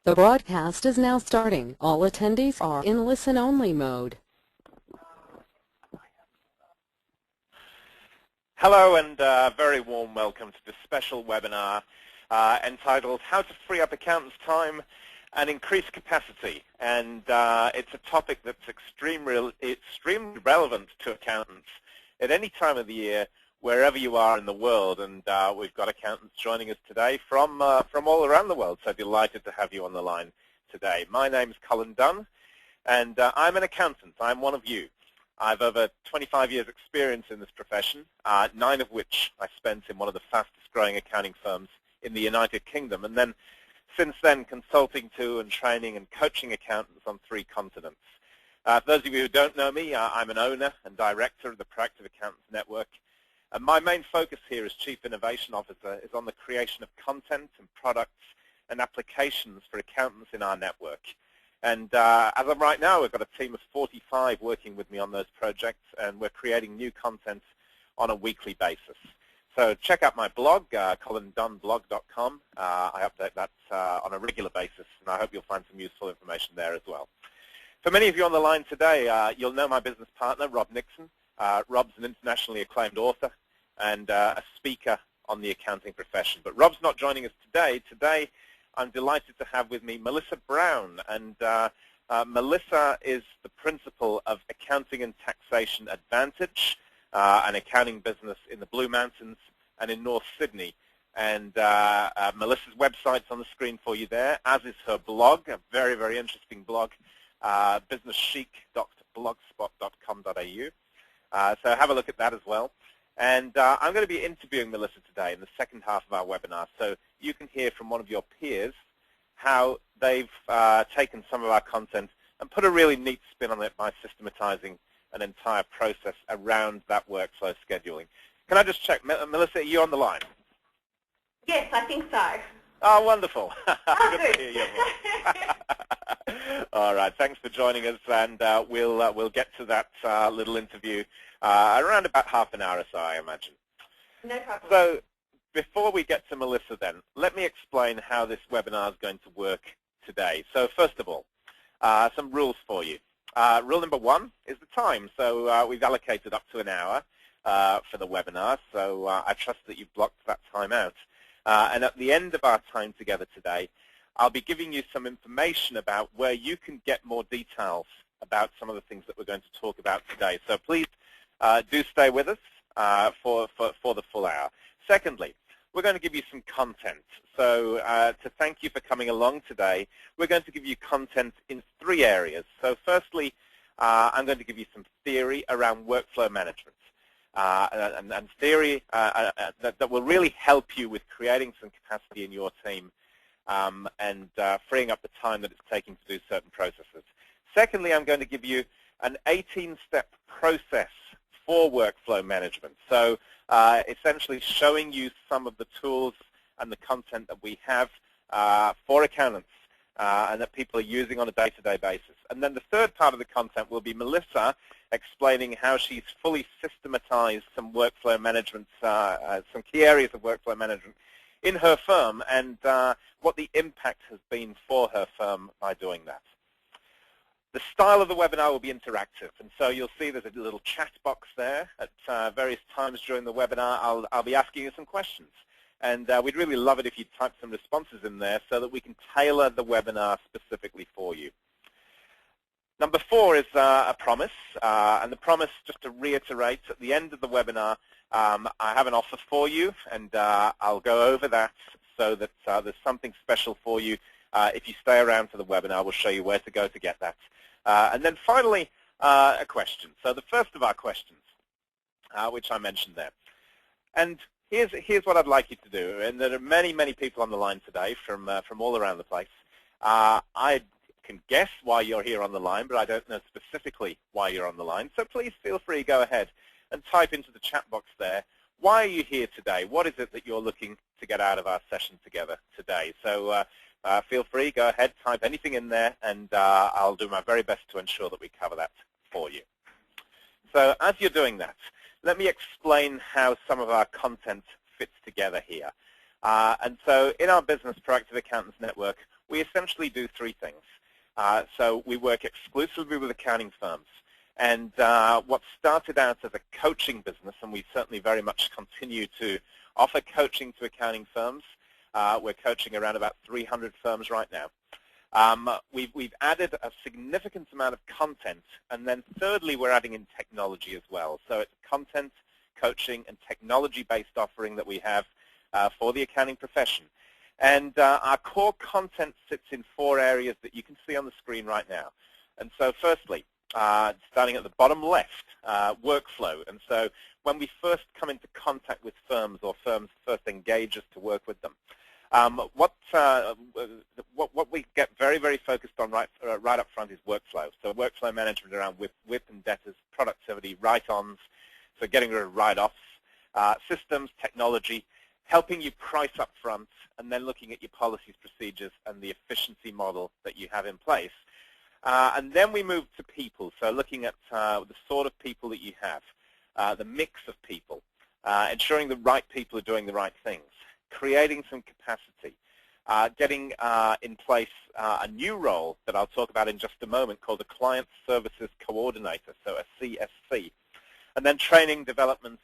The broadcast is now starting. All attendees are in listen-only mode. Hello and very warm welcome to this special webinar entitled How to Free Up Accountants' Time and Increase Capacity. And it's a topic that's extremely relevant to accountants at any time of the year, wherever you are in the world. And we've got accountants joining us today from all around the world, so delighted to have you on the line today. My name's Colin and I'm an accountant. I'm one of you. I've over 25 years experience in this profession, 9 of which I spent in one of the fastest growing accounting firms in the United Kingdom, and then since then consulting to and training and coaching accountants on 3 continents. For those of you who don't know me, I'm an owner and director of the Proactive Accountants Network, and my main focus here as Chief Innovation Officer is on the creation of content and products and applications for accountants in our network. And as of right now, we've got a team of 45 working with me on those projects, and we're creating new content on a weekly basis. So check out my blog, colindunblog.com. I update that on a regular basis, and I hope you'll find some useful information there as well. For many of you on the line today, you'll know my business partner, Rob Nixon. Rob's an internationally acclaimed author and a speaker on the accounting profession. But Rob's not joining us today. Today, I'm delighted to have with me Melissa Brown, and Melissa is the principal of Accounting and Taxation Advantage, an accounting business in the Blue Mountains and in North Sydney. And Melissa's website's on the screen for you there, as is her blog, a very, very interesting blog, businesschic.blogspot.com.au. So have a look at that as well. And I'm going to be interviewing Melissa today in the second half of our webinar, so you can hear from one of your peers how they've taken some of our content and put a really neat spin on it by systematizing an entire process around that workflow scheduling. Can I just check, Melissa, are you on the line? Yes, I think so. Oh, wonderful. Oh, good to hear your voice. All right, thanks for joining us, and we'll get to that little interview around about half an hour or so, I imagine. No problem. So before we get to Melissa then, let me explain how this webinar is going to work today. So first of all, some rules for you. Rule number 1 is the time. So we've allocated up to an hour for the webinar, so I trust that you've blocked that time out. And at the end of our time together today, I'll be giving you some information about where you can get more details about some of the things that we're going to talk about today. So please do stay with us for the full hour. Secondly, we're going to give you some content. So to thank you for coming along today, we're going to give you content in 3 areas. So firstly, I'm going to give you some theory around workflow management. And theory that will really help you with creating some capacity in your team and freeing up the time that it's taking to do certain processes. Secondly, I'm going to give you an 18-step process for workflow management. So essentially showing you some of the tools and the content that we have for accountants and that people are using on a day-to-day basis. And then the third part of the content will be Melissa explaining how she's fully systematized some workflow management, some key areas of workflow management in her firm, and what the impact has been for her firm by doing that. The style of the webinar will be interactive, and so you'll see there's a little chat box there. At various times during the webinar, I'll be asking you some questions, and we'd really love it if you'd type some responses in there so that we can tailor the webinar specifically for you. Number 4 is a promise, and the promise, just to reiterate, at the end of the webinar, I have an offer for you, and I'll go over that so that there's something special for you. If you stay around for the webinar, we'll show you where to go to get that. And then finally, a question. So the first of our questions, which I mentioned there. And here's what I'd like you to do. And there are many, many people on the line today from all around the place. I can guess why you're here on the line, but I don't know specifically why you're on the line. So please feel free to go ahead and type into the chat box there, why are you here today? What is it that you're looking to get out of our session together today? So feel free, go ahead, type anything in there, and I'll do my very best to ensure that we cover that for you. So as you're doing that, let me explain how some of our content fits together here. And so in our business Proactive Accountants Network, we essentially do three things. So we work exclusively with accounting firms. And what started out as a coaching business, and we certainly very much continue to offer coaching to accounting firms. We're coaching around about 300 firms right now. We've added a significant amount of content, and then thirdly, we're adding in technology as well. So it's content, coaching, and technology-based offering that we have for the accounting profession. And our core content sits in four areas that you can see on the screen right now. And so firstly, starting at the bottom left, workflow. And so when we first come into contact with firms, or firms first engage us to work with them, what we get very, very focused on right up front is workflow. So workflow management around WIP and debtors, productivity, write-ons, so getting rid of write-offs, systems, technology, helping you price up front, and then looking at your policies, procedures, and the efficiency model that you have in place. And then we move to people, so looking at the sort of people that you have, the mix of people, ensuring the right people are doing the right things, creating some capacity, getting in place a new role that I'll talk about in just a moment called a Client Services Coordinator, so a CSC, and then training, development,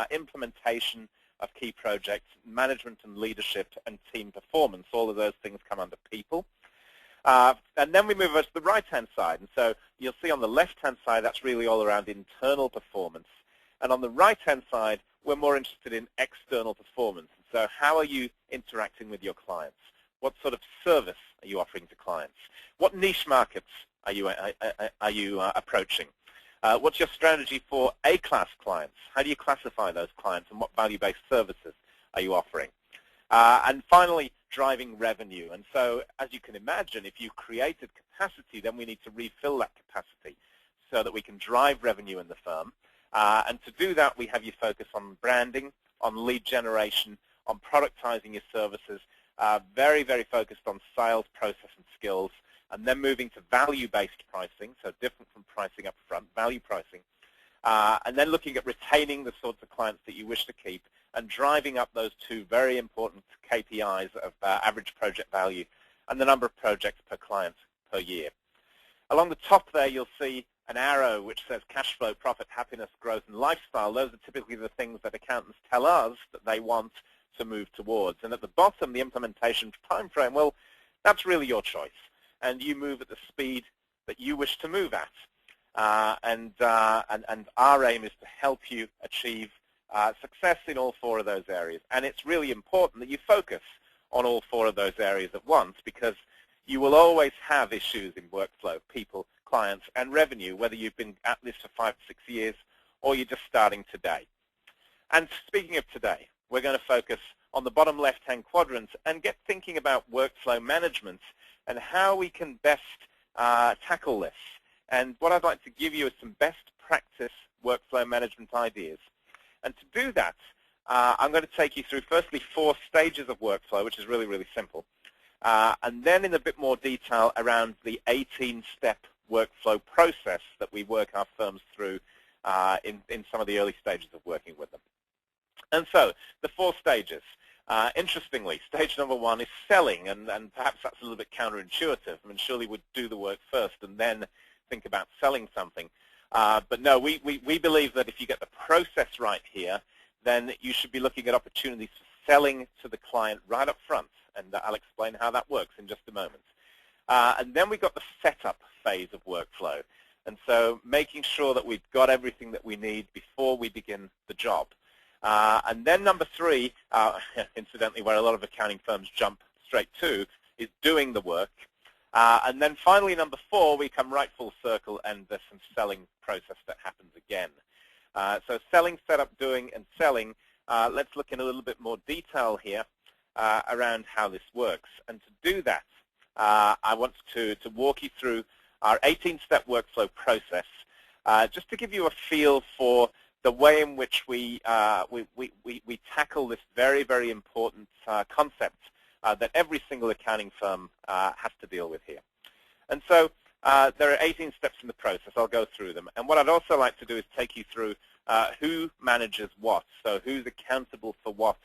implementation of key projects, management and leadership, and team performance. All of those things come under people. And then we move over to the right-hand side. And so you'll see on the left-hand side, that's really all around internal performance. And on the right-hand side, we're more interested in external performance. And so how are you interacting with your clients? What sort of service are you offering to clients? What niche markets are you approaching? What's your strategy for A-class clients? How do you classify those clients, and what value-based services are you offering? And finally, driving revenue. And so, as you can imagine, if you created capacity, then we need to refill that capacity so that we can drive revenue in the firm. And to do that, we have you focus on branding, on lead generation, on productizing your services, very, very focused on sales, process, and skills, and then moving to value-based pricing, so different from pricing up front, value pricing, and then looking at retaining the sorts of clients that you wish to keep and driving up those two very important KPIs of average project value and the number of projects per client per year. Along the top there, you'll see an arrow which says cash flow, profit, happiness, growth, and lifestyle. Those are typically the things that accountants tell us that they want to move towards. And at the bottom, the implementation time frame, well, that's really your choice. And you move at the speed that you wish to move at. And our aim is to help you achieve success in all four of those areas. And it's really important that you focus on all four of those areas at once, because you will always have issues in workflow, people, clients, and revenue, whether you've been at this for 5 or 6 years or you're just starting today. And speaking of today, we're going to focus on the bottom left-hand quadrant and get thinking about workflow management and how we can best tackle this. And what I'd like to give you is some best practice workflow management ideas. And to do that, I'm going to take you through, firstly, 4 stages of workflow, which is really, really simple. And then in a bit more detail around the 18-step workflow process that we work our firms through in some of the early stages of working with them. And so, the 4 stages. Interestingly, stage number 1 is selling, and perhaps that's a little bit counterintuitive. I mean, surely we'd do the work first and then think about selling something. But no, we believe that if you get the process right here, then you should be looking at opportunities for selling to the client right up front, and I'll explain how that works in just a moment. And then we've got the setup phase of workflow, and so making sure that we've got everything that we need before we begin the job. And then number 3, incidentally, where a lot of accounting firms jump straight to, is doing the work. And then finally, number 4, we come right full circle, and there's some selling process that happens again. So selling, setup, doing, and selling. Let's look in a little bit more detail here around how this works. And to do that, I want to walk you through our 18-step workflow process, just to give you a feel for the way in which we tackle this very, very important concept that every single accounting firm has to deal with here. And so there are 18 steps in the process. I'll go through them. And what I'd also like to do is take you through who manages what, so who's accountable for what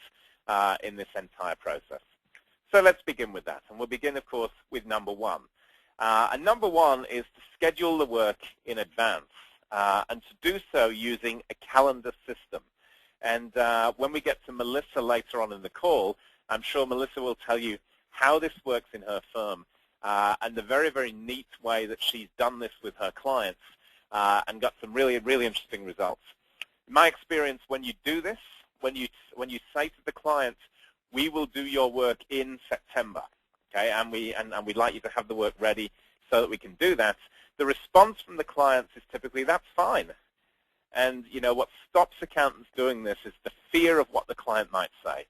in this entire process. So let's begin with that. And we'll begin, of course, with number one. And number one is to schedule the work in advance and to do so using a calendar system. And when we get to Melissa later on in the call, I'm sure Melissa will tell you how this works in her firm and the very, very neat way that she's done this with her clients and got some really, really interesting results. In my experience, when you do this, when you say to the client, we will do your work in September, okay, and we'd like you to have the work ready so that we can do that, the response from the clients is typically, that's fine. And you know what stops accountants doing this is the fear of what the client might say.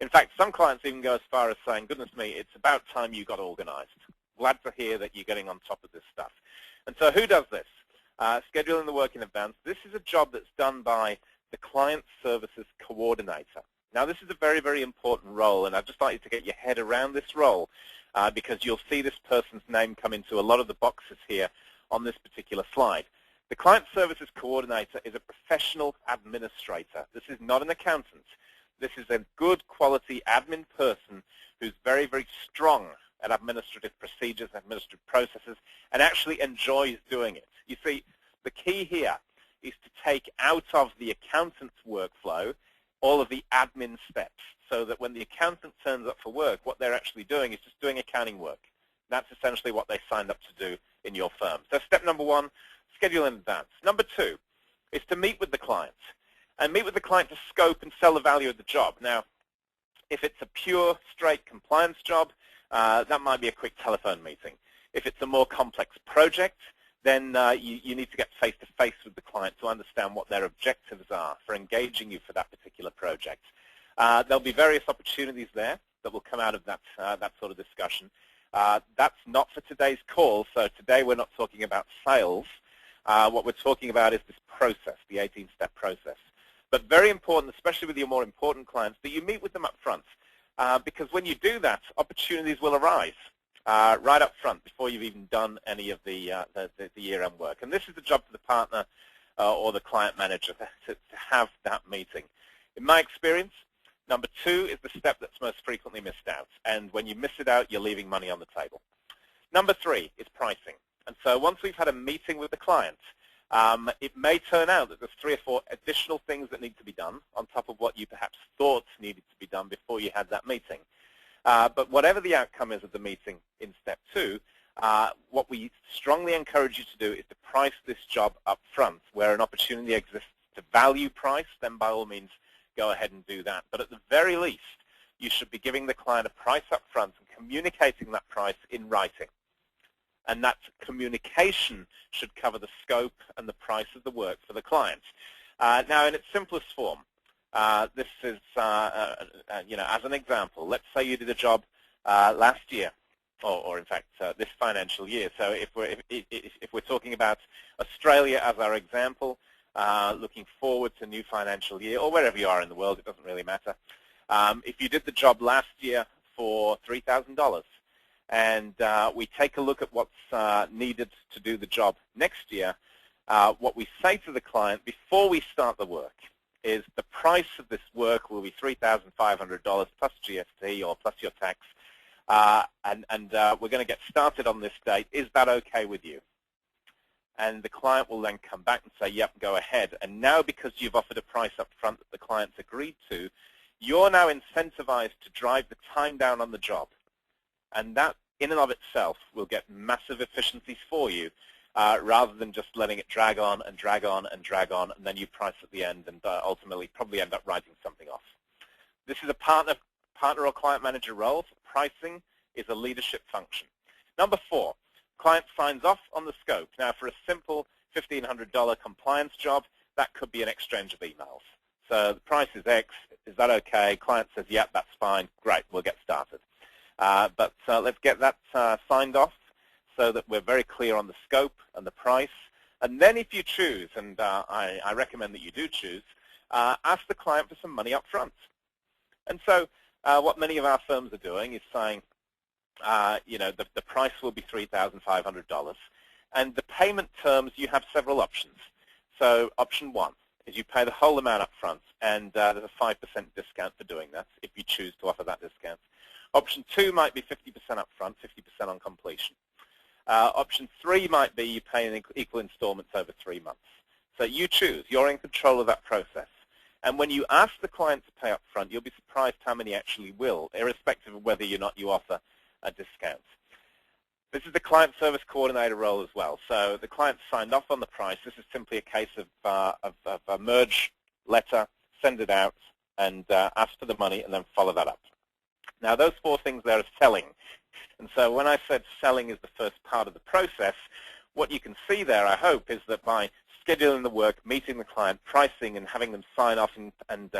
In fact, some clients even go as far as saying, goodness me, it's about time you got organized. Glad to hear that you're getting on top of this stuff. And so who does this? Scheduling the work in advance. This is a job that's done by the client services coordinator. Now, this is a very, very important role, and I'd just like you to get your head around this role because you'll see this person's name come into a lot of the boxes here on this particular slide. The client services coordinator is a professional administrator. This is not an accountant. This is a good quality admin person who's very, very strong at administrative procedures, administrative processes, and actually enjoys doing it. You see, the key here is to take out of the accountant's workflow all of the admin steps so that when the accountant turns up for work, what they're actually doing is just doing accounting work. That's essentially what they signed up to do in your firm. So step number one, schedule in advance. Number two is to meet with the client and meet with the client to scope and sell the value of the job. Now, if it's a pure, straight compliance job, that might be a quick telephone meeting. If it's a more complex project, then you need to get face-to-face with the client to understand what their objectives are for engaging you for that particular project. There'll be various opportunities there that will come out of that, that sort of discussion. That's not for today's call, so today we're not talking about sales. What we're talking about is this process, the 18-step process. But very important, especially with your more important clients, that you meet with them up front. Because when you do that, opportunities will arise right up front before you've even done any of the year-end work. And this is the job for the partner or the client manager to have that meeting. In my experience, number two is the step that's most frequently missed out. And when you miss it out, you're leaving money on the table. Number three is pricing. And so once we've had a meeting with the client, it may turn out that there's 3 or 4 additional things that need to be done on top of what you perhaps thought needed to be done before you had that meeting. But whatever the outcome is of the meeting in step two, what we strongly encourage you to do is to price this job up front. Where an opportunity exists to value price, then by all means go ahead and do that. But at the very least, you should be giving the client a price up front and communicating that price in writing. And that communication should cover the scope and the price of the work for the client. Now, in its simplest form, this is, you know, as an example, let's say you did a job last year, or in fact, this financial year. So if we're talking about Australia as our example, looking forward to new financial year, or wherever you are in the world, it doesn't really matter. If you did the job last year for $3,000, and we take a look at what's needed to do the job next year, what we say to the client before we start the work is the price of this work will be $3,500 plus GST or plus your tax, and we're going to get started on this date. Is that okay with you? And the client will then come back and say, yep, go ahead. And now because you've offered a price up front that the client's agreed to, you're now incentivized to drive the time down on the job. And that, in and of itself, will get massive efficiencies for you rather than just letting it drag on and drag on and drag on, and then you price at the end and ultimately probably end up writing something off. This is a partner or client manager role. So pricing is a leadership function. Number four, client signs off on the scope. Now, for a simple $1,500 compliance job, that could be an exchange of emails. So the price is X. Is that okay? Client says, yep, that's fine. Great, we'll get started. But let's get that signed off so that we're very clear on the scope and the price. And then if you choose, and I recommend that you do choose, ask the client for some money up front. And so what many of our firms are doing is saying, you know, the price will be $3,500. And the payment terms, you have several options. So option one is you pay the whole amount up front, and there's a 5% discount for doing that if you choose to offer that discount. Option 2 might be 50% up front, 50% on completion. Option 3 might be you pay in equal installments over 3 months. So you choose. You're in control of that process. And when you ask the client to pay up front, you'll be surprised how many actually will, irrespective of whether or not you offer a discount. This is the client service coordinator role as well. So the client signed off on the price. This is simply a case of a merge letter, send it out, and ask for the money, and then follow that up. Now, those 4 things there are selling. And so when I said selling is the first part of the process, what you can see there, I hope, is that by scheduling the work, meeting the client, pricing, and having them sign off and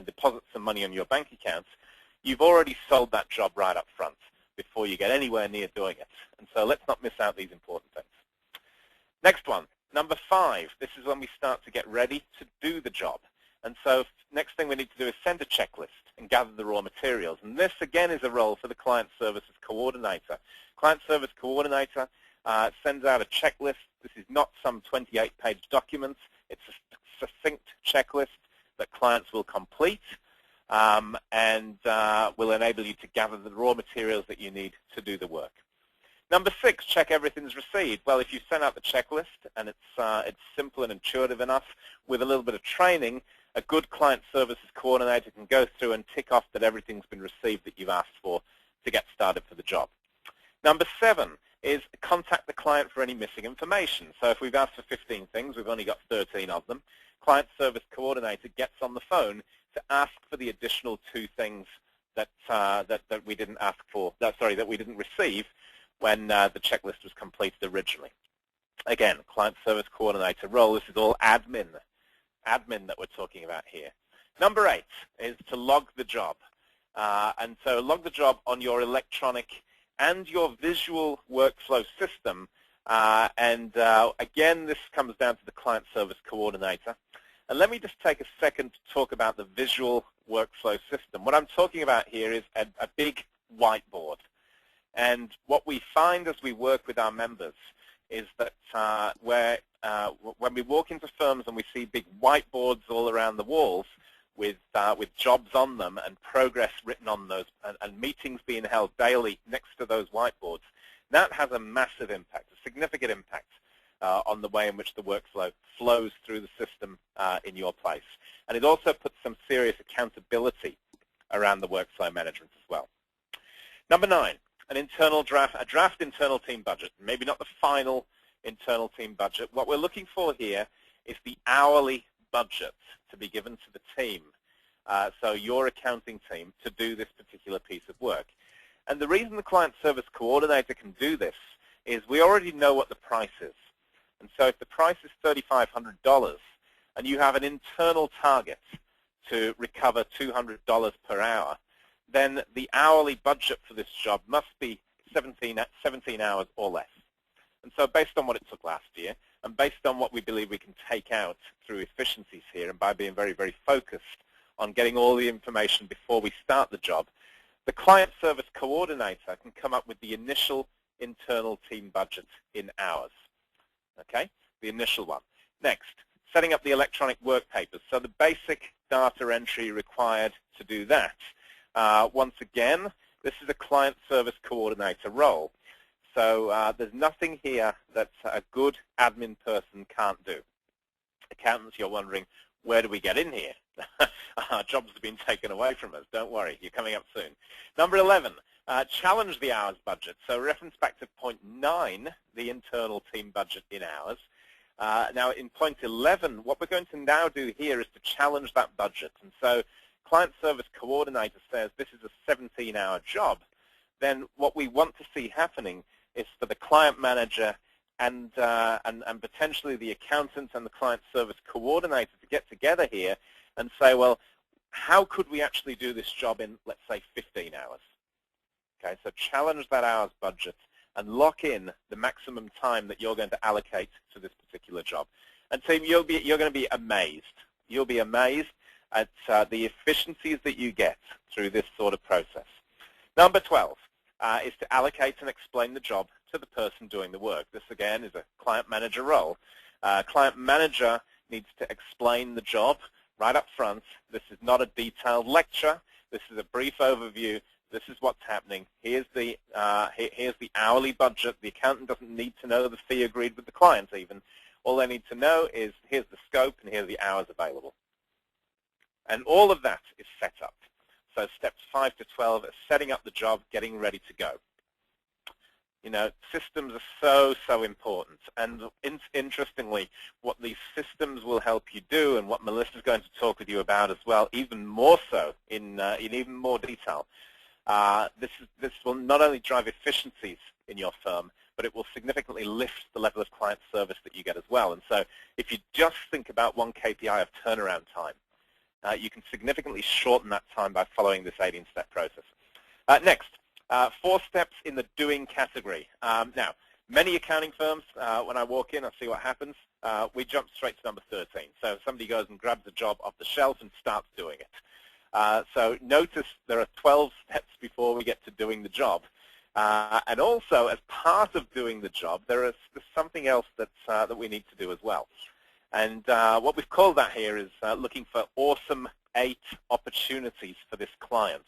deposit some money on your bank account, you've already sold that job right up front before you get anywhere near doing it. And so let's not miss out these important things. Next one, number 5. This is when we start to get ready to do the job. And so next thing we need to do is send a checklist and gather the raw materials. And this, again, is a role for the client services coordinator. Client service coordinator sends out a checklist. This is not some 28-page document. It's a succinct checklist that clients will complete and will enable you to gather the raw materials that you need to do the work. Number 6, check everything's received. Well, if you send out the checklist and it's simple and intuitive enough, with a little bit of training, a good client services coordinator can go through and tick off that everything's been received that you've asked for to get started for the job. Number 7 is contact the client for any missing information. So if we've asked for 15 things, we've only got 13 of them. Client service coordinator gets on the phone to ask for the additional 2 things that we didn't ask for, that we didn't receive when the checklist was completed originally. Again, client service coordinator role. This is all admin that we're talking about here. Number 8 is to log the job. And so log the job on your electronic and your visual workflow system. Again, this comes down to the client service coordinator. And let me just take a second to talk about the visual workflow system. What I'm talking about here is a big whiteboard. And what we find as we work with our members is that when we walk into firms and we see big whiteboards all around the walls with jobs on them and progress written on those and meetings being held daily next to those whiteboards, that has a massive impact, a significant impact on the way in which the workflow flows through the system in your place. And it also puts some serious accountability around the workflow management as well. Number 9. A draft internal team budget, maybe not the final internal team budget. What we're looking for here is the hourly budget to be given to the team, so your accounting team, to do this particular piece of work. And the reason the client service coordinator can do this is we already know what the price is. And so if the price is $3,500 and you have an internal target to recover $200 per hour, then the hourly budget for this job must be 17 hours or less. And so based on what it took last year, and based on what we believe we can take out through efficiencies here, and by being very, very focused on getting all the information before we start the job, the client service coordinator can come up with the initial internal team budget in hours. Okay, the initial one. Next, setting up the electronic work papers. So the basic data entry required to do that. Once again, this is a client service coordinator role. So there's nothing here that a good admin person can't do. Accountants, you're wondering, where do we get in here? Our jobs have been taken away from us. Don't worry, you're coming up soon. Number 11, challenge the hours budget. So reference back to point 9, the internal team budget in hours. Now in point 11, what we're going to now do here is to challenge that budget. And so client service coordinator says this is a 17-hour job. Then what we want to see happening is for the client manager and potentially the accountant and the client service coordinator to get together here and say, well, how could we actually do this job in, let's say, 15 hours? Okay, so challenge that hours budget and lock in the maximum time that you're going to allocate to this particular job. And team, you're going to be amazed. You'll be amazed at the efficiencies that you get through this sort of process. Number 12 is to allocate and explain the job to the person doing the work. This, again, is a client manager role. Client manager needs to explain the job right up front. This is not a detailed lecture. This is a brief overview this is what's happening. Here's the hourly budget. The accountant doesn't need to know the fee agreed with the client even. All they need to know is here's the scope and here are the hours available. And all of that is set up. So steps 5 to 12 are setting up the job, getting ready to go. You know, systems are so important. And interestingly, what these systems will help you do, and what Melissa's going to talk with you about as well, even more so in even more detail, this will not only drive efficiencies in your firm, but it will significantly lift the level of client service that you get as well. And so if you just think about one KPI of turnaround time, you can significantly shorten that time by following this 18-step process. Next, 4 steps in the doing category. Now, many accounting firms, when I walk in, I see what happens. We jump straight to number 13. So somebody goes and grabs a job off the shelf and starts doing it. So notice there are 12 steps before we get to doing the job. And also, as part of doing the job, there's something else that we need to do as well. And what we've called that here is looking for awesome 8 opportunities for this client.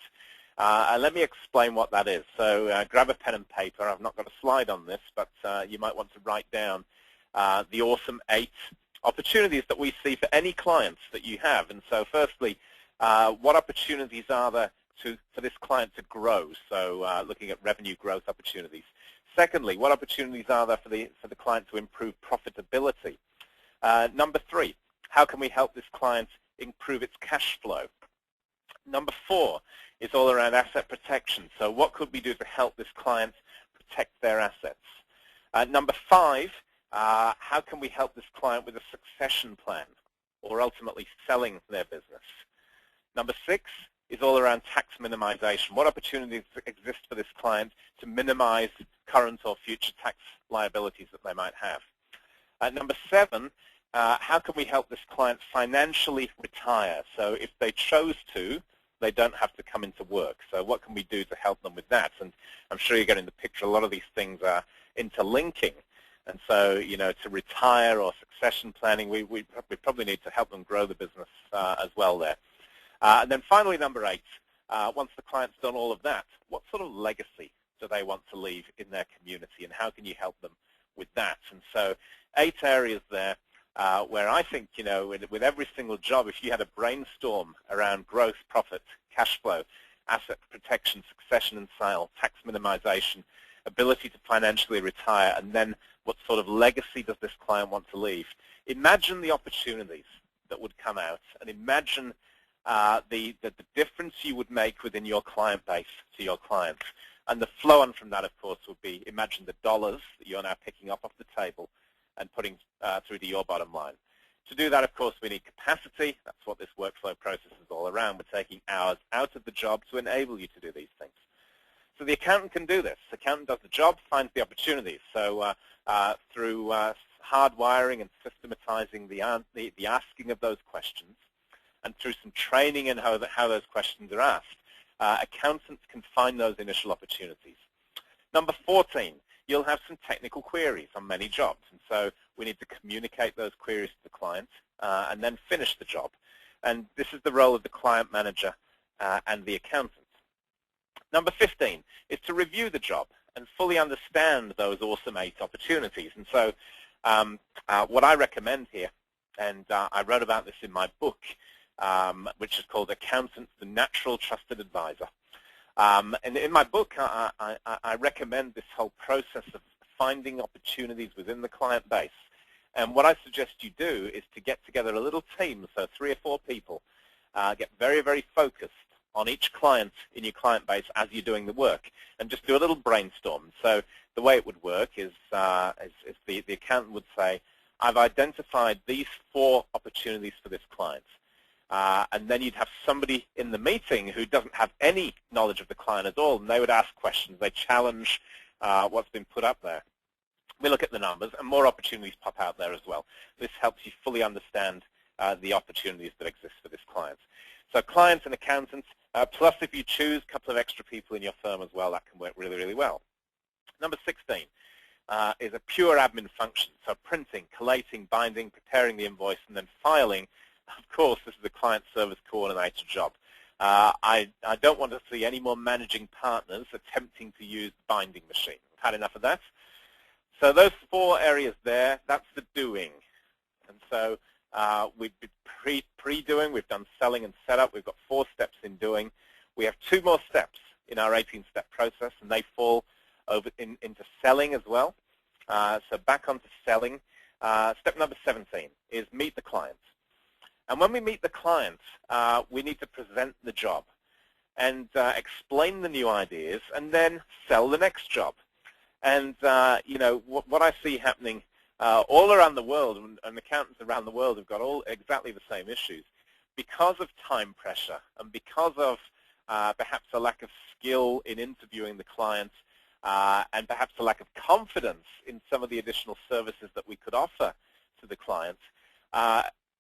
And let me explain what that is. So grab a pen and paper. I've not got a slide on this, but you might want to write down the awesome 8 opportunities that we see for any clients that you have. And so firstly, what opportunities are there for this client to grow? So looking at revenue growth opportunities. Secondly, what opportunities are there for the client to improve profitability? Number 3, how can we help this client improve its cash flow? Number 4 is all around asset protection. So what could we do to help this client protect their assets? Number 5, how can we help this client with a succession plan or ultimately selling their business? Number 6 is all around tax minimization. What opportunities exist for this client to minimize current or future tax liabilities that they might have? Number 7, how can we help this client financially retire? So if they chose to, they don't have to come into work. So what can we do to help them with that? And I'm sure you're getting the picture. A lot of these things are interlinking. And so, you know, to retire or succession planning, we probably need to help them grow the business as well there. And then finally, number 8, once the client's done all of that, what sort of legacy do they want to leave in their community, and how can you help them with that? And so 8 areas there where I think, you know, with every single job, if you had a brainstorm around growth, profit, cash flow, asset protection, succession and sale, tax minimization, ability to financially retire, and then what sort of legacy does this client want to leave? Imagine the opportunities that would come out, and imagine the difference you would make within your client base to your clients. And the flow on from that, of course, would be imagine the dollars that you're now picking up off the table and putting through to your bottom line. To do that, of course, we need capacity. That's what this workflow process is all around. We're taking hours out of the job to enable you to do these things. So the accountant can do this. The accountant does the job, finds the opportunities. So through hardwiring and systematizing the asking of those questions, and through some training in how those questions are asked, accountants can find those initial opportunities. Number 14, you'll have some technical queries on many jobs, and so we need to communicate those queries to the client and then finish the job. And this is the role of the client manager and the accountant. Number 15 is to review the job and fully understand those awesome 8 opportunities. And so what I recommend here, and I wrote about this in my book, which is called Accountants, the Natural Trusted Advisor. And in my book, I recommend this whole process of finding opportunities within the client base. And what I suggest you do is to get together a little team, so 3 or 4 people, get very, very focused on each client in your client base as you're doing the work, and just do a little brainstorm. So the way it would work is the accountant would say, I've identified these 4 opportunities for this client. And then you'd have somebody in the meeting who doesn't have any knowledge of the client at all, and they would ask questions. They challenge what's been put up there. We look at the numbers, and more opportunities pop out there as well. This helps you fully understand the opportunities that exist for this client. So clients and accountants, plus if you choose a couple of extra people in your firm as well, that can work really, really well. Number 16 is a pure admin function, so printing, collating, binding, preparing the invoice, and then filing. Of course, this is a client service coordinator job. I don't want to see any more managing partners attempting to use the binding machine. We've had enough of that. So those 4 areas there, that's the doing. And so we've been pre-doing, we've done selling and setup, we've got 4 steps in doing. We have 2 more steps in our 18-step process, and they fall over into selling as well. So back onto selling. Step number 17 is meet the client. And when we meet the client, we need to present the job and explain the new ideas and then sell the next job. And you know, what I see happening all around the world, and accountants around the world have got all exactly the same issues, because of time pressure and because of perhaps a lack of skill in interviewing the client and perhaps a lack of confidence in some of the additional services that we could offer to the client.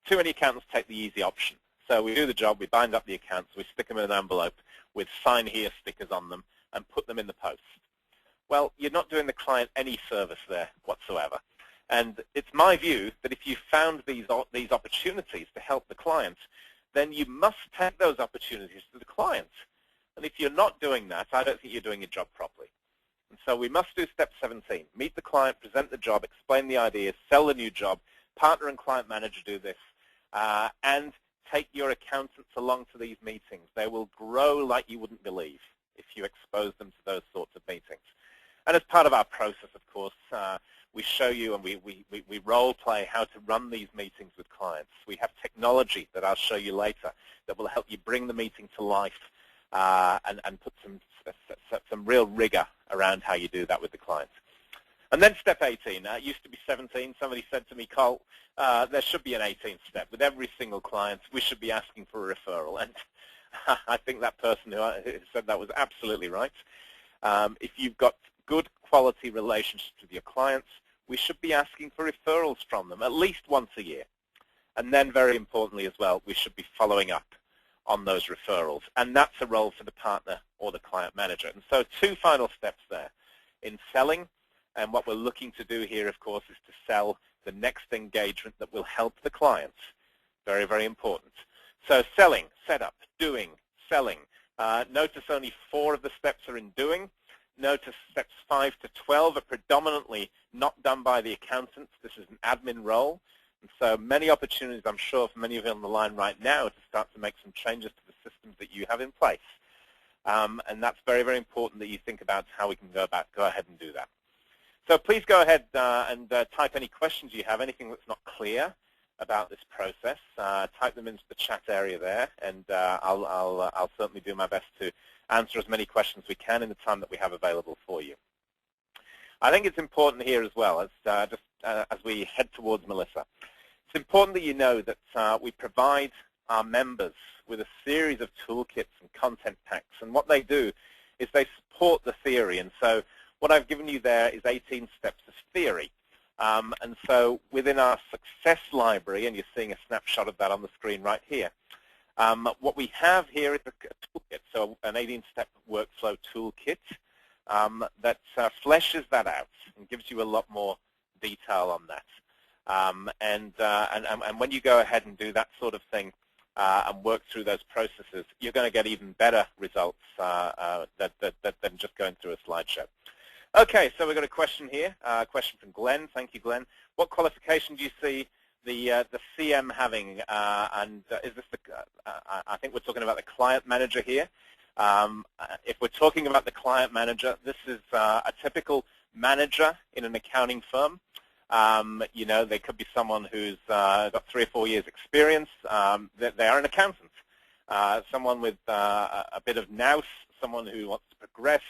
Too many accountants take the easy option. So we do the job, we bind up the accounts, we stick them in an envelope with sign here stickers on them and put them in the post. Well, you're not doing the client any service there whatsoever. And it's my view that if you found these opportunities to help the client, then you must take those opportunities to the client. And if you're not doing that, I don't think you're doing your job properly. And so we must do step 17. Meet the client, present the job, explain the ideas, sell the new job, partner and client manager do this, and take your accountants along to these meetings. They will grow like you wouldn't believe if you expose them to those sorts of meetings. And as part of our process, of course, we show you and we role play how to run these meetings with clients. We have technology that I'll show you later that will help you bring the meeting to life and put some real rigor around how you do that with the clients. And then step 18. It used to be 17. Somebody said to me, Col, there should be an 18th step. With every single client, we should be asking for a referral. And I think that person who said that was absolutely right. If you've got good quality relationships with your clients, we should be asking for referrals from them at least once a year. And then very importantly as well, we should be following up on those referrals. And that's a role for the partner or the client manager. And so 2 final steps there. In selling, and what we're looking to do here, of course, is to sell the next engagement that will help the clients. Very, very important. So selling, setup, doing, selling. Notice only 4 of the steps are in doing. Notice steps 5 to 12 are predominantly not done by the accountants. This is an admin role. And so many opportunities, I'm sure, for many of you on the line right now to start to make some changes to the systems that you have in place. And that's very, very important that you think about how we can go ahead and do that. So please go ahead and type any questions you have, anything that's not clear about this process. Type them into the chat area there, and I'll certainly do my best to answer as many questions as we can in the time that we have available for you. I think it's important here as well, as we head towards Melissa. It's important that you know that we provide our members with a series of toolkits and content packs, and what they do is they support the theory. And so what I've given you there is 18 steps of theory. And so within our success library, and you're seeing a snapshot of that on the screen right here, what we have here is a toolkit, so an 18-step workflow toolkit that fleshes that out and gives you a lot more detail on that. And when you go ahead and do that sort of thing and work through those processes, you're going to get even better results than just going through a slideshow. Okay, so we've got a question here, a question from Glenn. Thank you, Glenn. What qualification do you see the CM having? Is this I think we're talking about the client manager here. If we're talking about the client manager, this is a typical manager in an accounting firm. You know, they could be someone who's got 3 or 4 years experience. They are an accountant. Someone with a bit of nous, someone who wants to progress,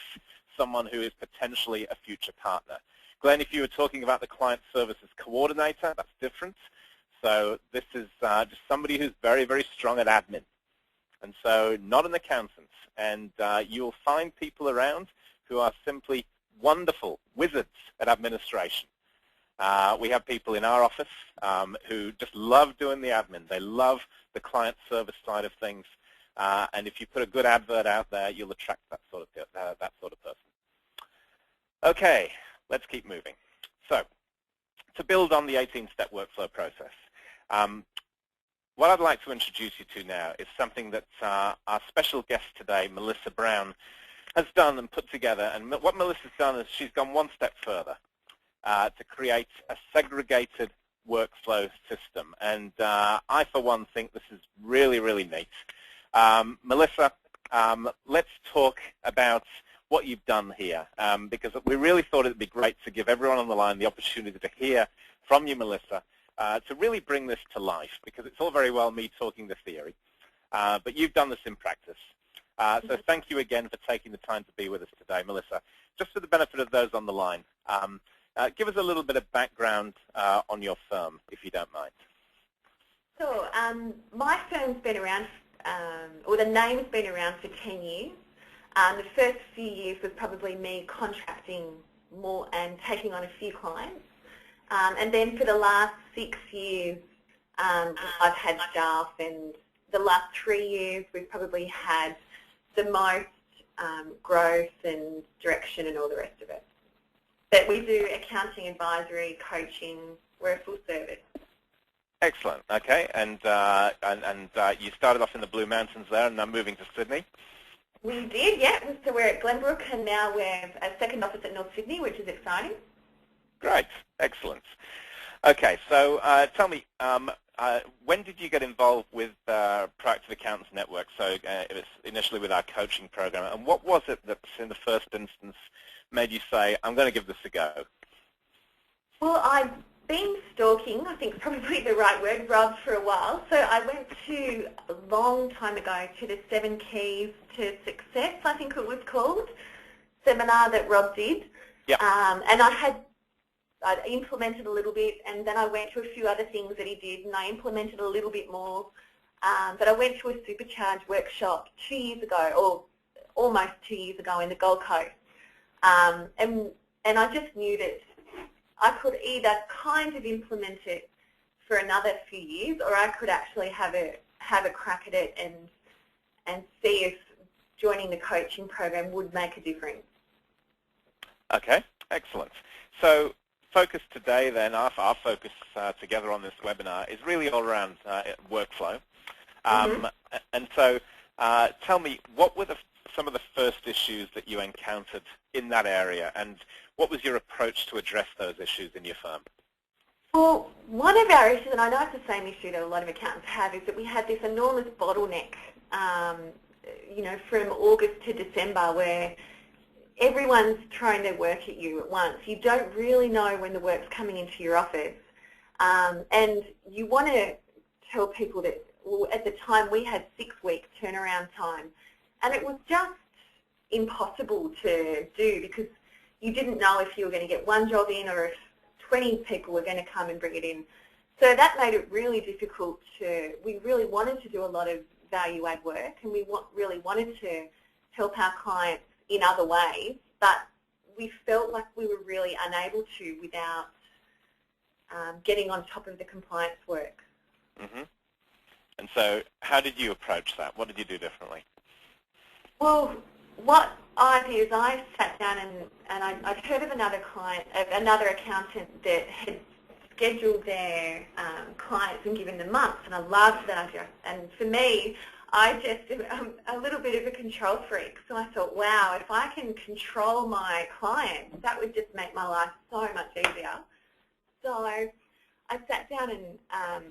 someone who is potentially a future partner. Glenn, if you were talking about the client services coordinator, that's different. So this is just somebody who's very, very strong at admin. And so not an accountant. And you'll find people around who are simply wonderful wizards at administration. We have people in our office who just love doing the admin. They love the client service side of things. And if you put a good advert out there, you'll attract that sort of person. Okay, let's keep moving. So, to build on the 18-step workflow process, what I'd like to introduce you to now is something that our special guest today, Melissa Brown, has done and put together. And what Melissa's done is she's gone one step further to create a segregated workflow system. And I, for one, think this is really, really neat. Melissa, let's talk about what you've done here, because we really thought it would be great to give everyone on the line the opportunity to hear from you, Melissa, to really bring this to life, because it's all very well me talking the theory, but you've done this in practice. So thank you again for taking the time to be with us today, Melissa. Just for the benefit of those on the line, give us a little bit of background on your firm, if you don't mind. Sure. My firm's been around, or the name's been around for 10 years. The first few years was probably me contracting more and taking on a few clients. And then for the last 6 years, I've had staff, and the last 3 years we've probably had the most growth and direction and all the rest of it. But we do accounting, advisory, coaching. We're a full service. Excellent. Okay, and you started off in the Blue Mountains there, and now moving to Sydney. We did, yeah. So we're at Glenbrook, and now we're a second office at North Sydney, which is exciting. Great, excellent. Okay, so tell me, when did you get involved with Proactive Accountants Network? So it was initially with our coaching program, and what was it that, in the first instance, made you say, I'm going to give this a go? Well, I've been stalking, I think is probably the right word, Rob, for a while. So I went to, a long time ago, to the 7 Keys to Success, I think it was called, seminar that Rob did. Yep. And I'd implemented a little bit, and then I went to a few other things that he did, and I implemented a little bit more. But I went to a supercharged workshop 2 years ago, or almost 2 years ago, in the Gold Coast. And I just knew that I could either kind of implement it for another few years, or I could actually have a crack at it and see if joining the coaching program would make a difference. Okay, excellent. So focus today then, our focus together on this webinar is really all around workflow. And so tell me, what were some of the first issues that you encountered in that area, and what was your approach to address those issues in your firm? Well, one of our issues, and I know it's the same issue that a lot of accountants have, is that we had this enormous bottleneck, from August to December, where everyone's throwing their work at you at once. You don't really know when the work's coming into your office, and you want to tell people that, well, at the time we had 6-week turnaround time, and it was just impossible to do because you didn't know if you were going to get one job in or if 20 people were going to come and bring it in. So that made it really difficult we really wanted to do a lot of value-add work, and we really wanted to help our clients in other ways, but we felt like we were really unable to without getting on top of the compliance work. And so how did you approach that? What did you do differently? Well, what I did is I sat down and I'd heard of another client, of another accountant that had scheduled their clients and given them months, and I loved that idea. And for me, I just am a little bit of a control freak, so I thought, wow, if I can control my clients, that would just make my life so much easier. So I sat down and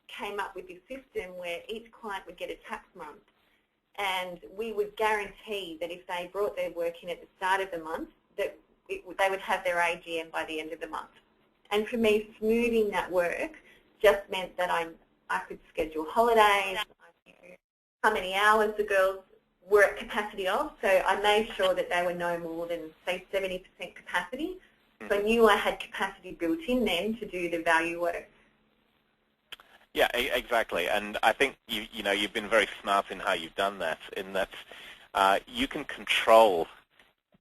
came up with this system where each client would get a tax month, and we would guarantee that if they brought their work in at the start of the month, that they would have their AGM by the end of the month. And for me, smoothing that work just meant that I could schedule holidays, how many hours the girls were at capacity of, so I made sure that they were no more than, say, 70% capacity. So I knew I had capacity built in then to do the value work. Yeah, exactly. And I think you've been very smart in how you've done that, in that you can control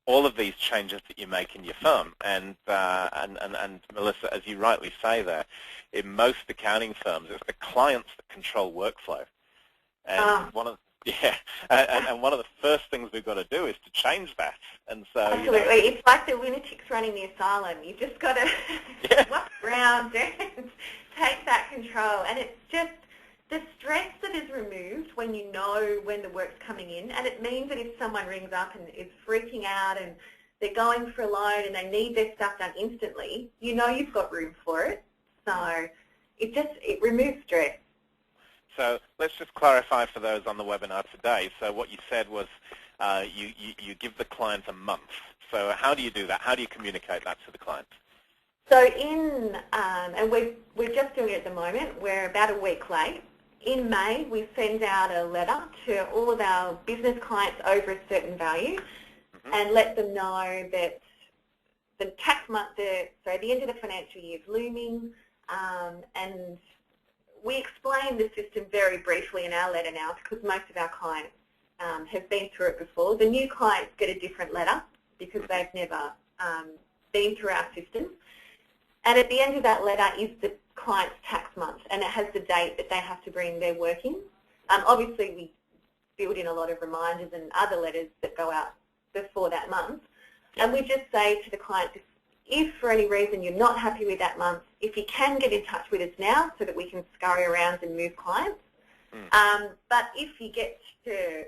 all of these changes that you make in your firm. And Melissa, as you rightly say there, in most accounting firms, it's the clients that control workflow. And one of the first things we've got to do is to change that. And so absolutely, it's like the lunatics running the asylum. You've just got to walk around and take that control. And it's just the stress that is removed when you know when the work's coming in, and it means that if someone rings up and is freaking out and they're going for a loan and they need their stuff done instantly, you know you've got room for it. So it removes stress. So let's just clarify for those on the webinar today. So what you said was you give the client a month. So how do you do that? How do you communicate that to the client? So and we're just doing it at the moment, we're about a week late. In May, we send out a letter to all of our business clients over a certain value and let them know that the tax month, the end of the financial year is looming, and we explain the system very briefly in our letter now because most of our clients have been through it before. The new clients get a different letter because they've never been through our system. And at the end of that letter is the client's tax month, and it has the date that they have to bring their work in. Obviously, we build in a lot of reminders and other letters that go out before that month. And we just say to the client, if for any reason you're not happy with that month, if you can get in touch with us now so that we can scurry around and move clients. But if you get to,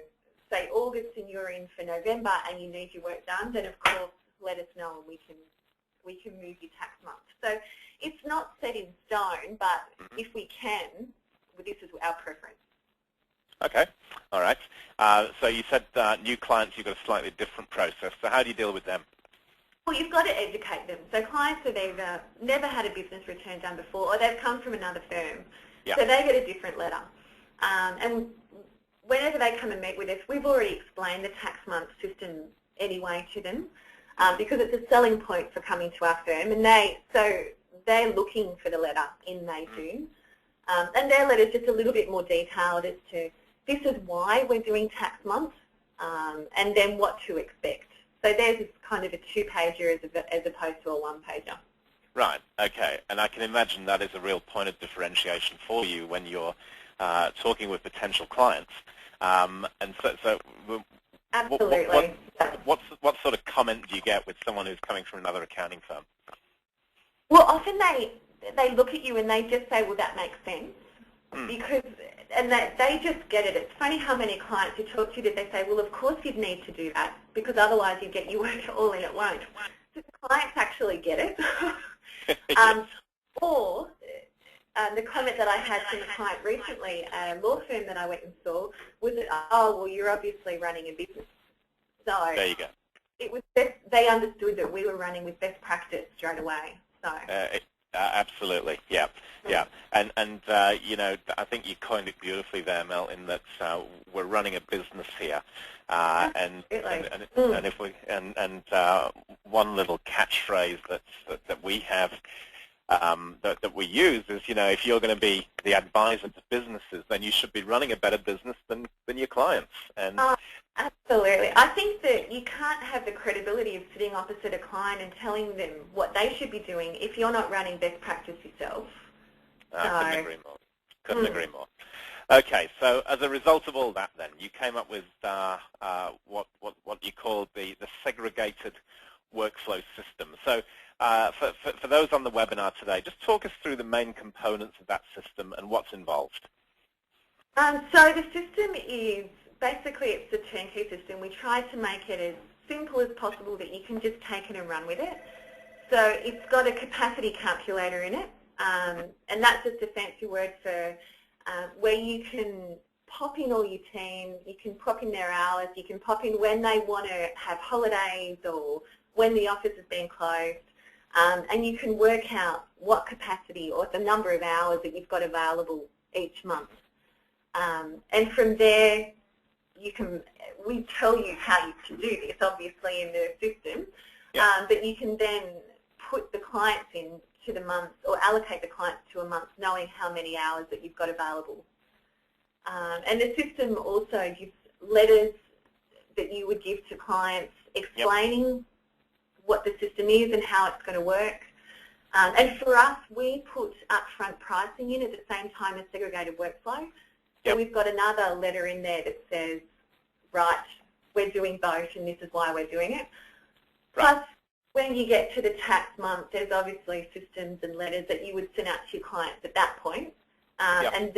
say, August and you're in for November and you need your work done, then of course let us know and we can move your tax month. So it's not set in stone, but if we can, this is our preference. Okay, all right. So you said new clients, you've got a slightly different process. So how do you deal with them? Well, you've got to educate them. So clients have either never had a business return done before or they've come from another firm. So they get a different letter. And whenever they come and meet with us, we've already explained the tax month system anyway to them. Because it's a selling point for coming to our firm, and they're looking for the letter in May, June, and their letter's just a little bit more detailed as to this is why we're doing tax month, and then what to expect. So theirs is kind of a two-pager as opposed to a one-pager. Right. Okay. And I can imagine that is a real point of differentiation for you when you're talking with potential clients, and so. Absolutely. What sort of comment do you get with someone who's coming from another accounting firm? Well, often they look at you and they just say, well, that makes sense. And they just get it. It's funny how many clients you talk to that they say, well, of course you'd need to do that because otherwise you'd get your work all in at once. So the clients actually get it. Or the comment that I had from a client recently, a law firm that I went and saw, was that, oh, well, you're obviously running a business. So there you go. It was they understood that we were running with best practice straight away. So absolutely, yeah. And you know, I think you coined it beautifully there, Mel, in that we're running a business here, and if we one little catchphrase that we have. That we use is, you know, if you're going to be the advisor to businesses, then you should be running a better business than your clients. And absolutely. I think that you can't have the credibility of sitting opposite a client and telling them what they should be doing if you're not running best practice yourself. Couldn't agree more. Couldn't agree more. Okay, so as a result of all that, then you came up with what you call the segregated workflow system. So for those on the webinar today, just talk us through the main components of that system and what's involved. So the system is basically it's a turnkey system. We try to make it as simple as possible that you can just take it and run with it. So it's got a capacity calculator in it, and that's just a fancy word for where you can pop in all your team, you can pop in their hours, you can pop in when they want to have holidays or when the office has been closed, and you can work out what capacity or the number of hours that you've got available each month. And from there, we tell you how you can do this, obviously, in the system, but you can then put the clients in to the month or allocate the clients to a month knowing how many hours that you've got available. And the system also gives letters that you would give to clients explaining what the system is and how it's going to work. And for us, we put upfront pricing in at the same time as segregated workflow. So we've got another letter in there that says, right, we're doing both and this is why we're doing it. Plus, when you get to the tax month, there's obviously systems and letters that you would send out to your clients at that point. And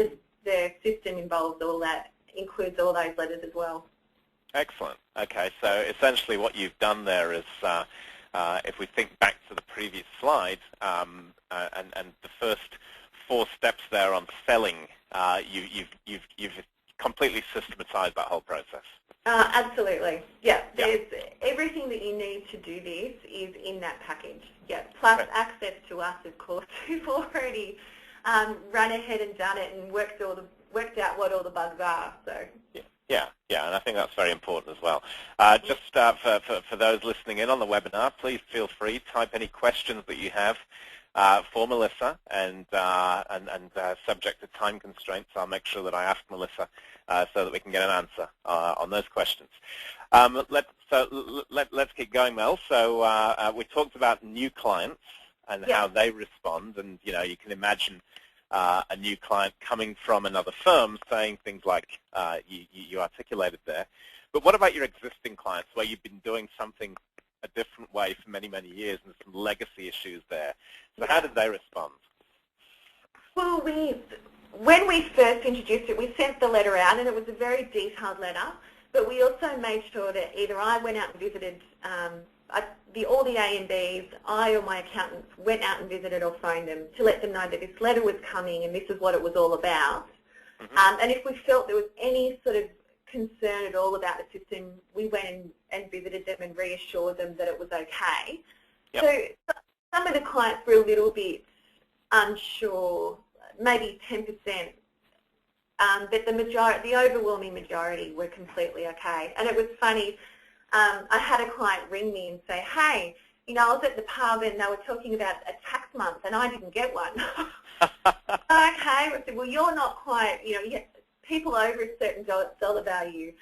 the system involves all that, includes all those letters as well. Excellent. Okay, so essentially what you've done there is, if we think back to the previous slide, and the first 4 steps there on selling, you've completely systematized that whole process. Absolutely. Yeah. Yeah. There's everything that you need to do this is in that package. Yeah. Plus access to us, of course, who've already run ahead and done it and worked out what all the bugs are. So. Yeah, and I think that's very important as well. Just for those listening in on the webinar, please feel free to type any questions that you have for Melissa, and subject to time constraints, I'll make sure that I ask Melissa so that we can get an answer on those questions. Let's keep going, Mel. So we talked about new clients and how they respond, and you can imagine a new client coming from another firm saying things like you articulated there. But what about your existing clients where you've been doing something a different way for many, many years and some legacy issues there? So how did they respond? Well, when we first introduced it, we sent the letter out, and it was a very detailed letter, but we also made sure that either I went out and visited all the A and Bs, I or my accountants went out and visited or phoned them to let them know that this letter was coming and this is what it was all about. And if we felt there was any sort of concern at all about the system, we went and visited them and reassured them that it was okay. So some of the clients were a little bit unsure, maybe 10%, but the overwhelming majority were completely okay. And it was funny. I had a client ring me and say, hey, I was at the pub and they were talking about a tax month and I didn't get one. Okay. I said, well, you're not quite, people over a certain dollar value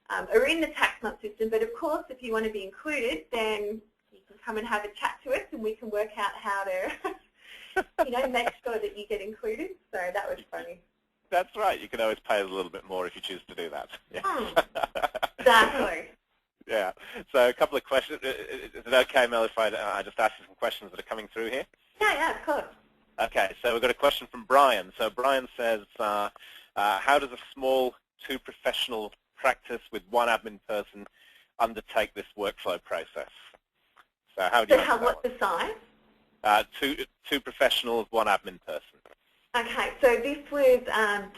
are in the tax month system, but of course if you want to be included, then you can come and have a chat to us and we can work out how to, make sure that you get included. So that was funny. That's right. You can always pay a little bit more if you choose to do that. Exactly. Yeah. So a couple of questions. Is it okay, Mel, if I just ask you some questions that are coming through here? Yeah, of course. Okay. So we've got a question from Brian. So Brian says, how does a small 2-professional practice with 1 admin person undertake this workflow process? So how do you answer that what's the size? 2 professionals, 1 admin person. Okay, so this was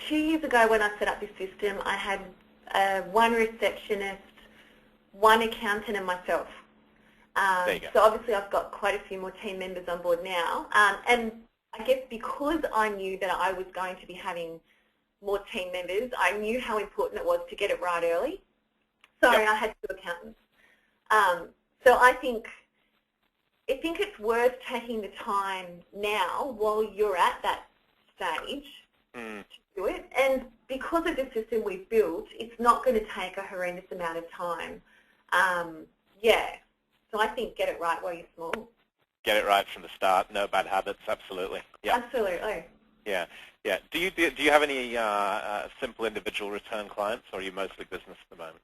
2 years ago when I set up this system. I had 1 receptionist, 1 accountant, and myself. There you go. So obviously I've got quite a few more team members on board now. And I guess because I knew that I was going to be having more team members, I knew how important it was to get it right early. So I had 2 accountants. So I think it's worth taking the time now while you're at that stage to do it. And because of the system we've built, it's not going to take a horrendous amount of time. So I think get it right while you're small. Get it right from the start. No bad habits. Absolutely. Yeah. Absolutely. Yeah. Do you have any simple individual return clients, or are you mostly business at the moment?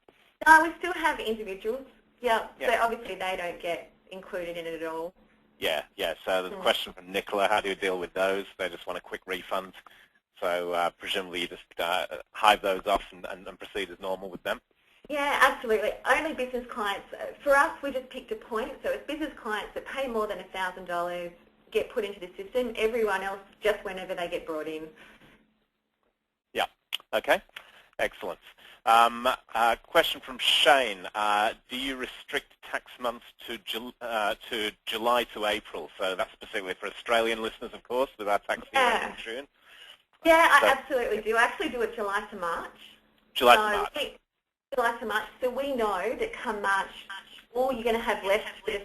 No, we still have individuals. Yeah. So obviously they don't get included in it at all. Yeah. So there's a question from Nicola. How do you deal with those? They just want a quick refund. So presumably you just hive those off and proceed as normal with them. Yeah, absolutely. Only business clients. For us, we just picked a point. So it's business clients that pay more than $1,000 get put into the system. Everyone else just whenever they get brought in. Yeah. Okay. Excellent. Question from Shane. Do you restrict tax months to July to April? So that's specifically for Australian listeners, of course, with our tax year in June. Yeah, I absolutely do. I actually do it July to March. July to March. July to March. So we know that come March, all you're going to have left is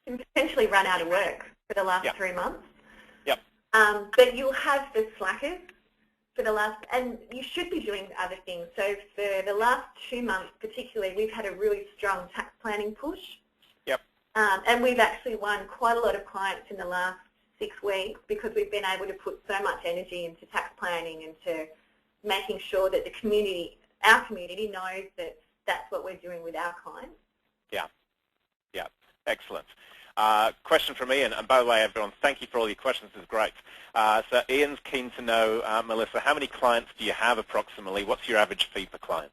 potentially run out of work for the last 3 months. Yep. But you'll have the slackers for the last, and you should be doing other things. So for the last 2 months particularly, we've had a really strong tax planning push. Yep. And we've actually won quite a lot of clients in the last 6 weeks because we've been able to put so much energy into tax planning and to making sure that the community, our community, knows that that's what we're doing with our clients. Yeah. Excellent. Question from Ian, and by the way, everyone, thank you for all your questions. This is great. So Ian's keen to know, Melissa, how many clients do you have approximately? What's your average fee per client?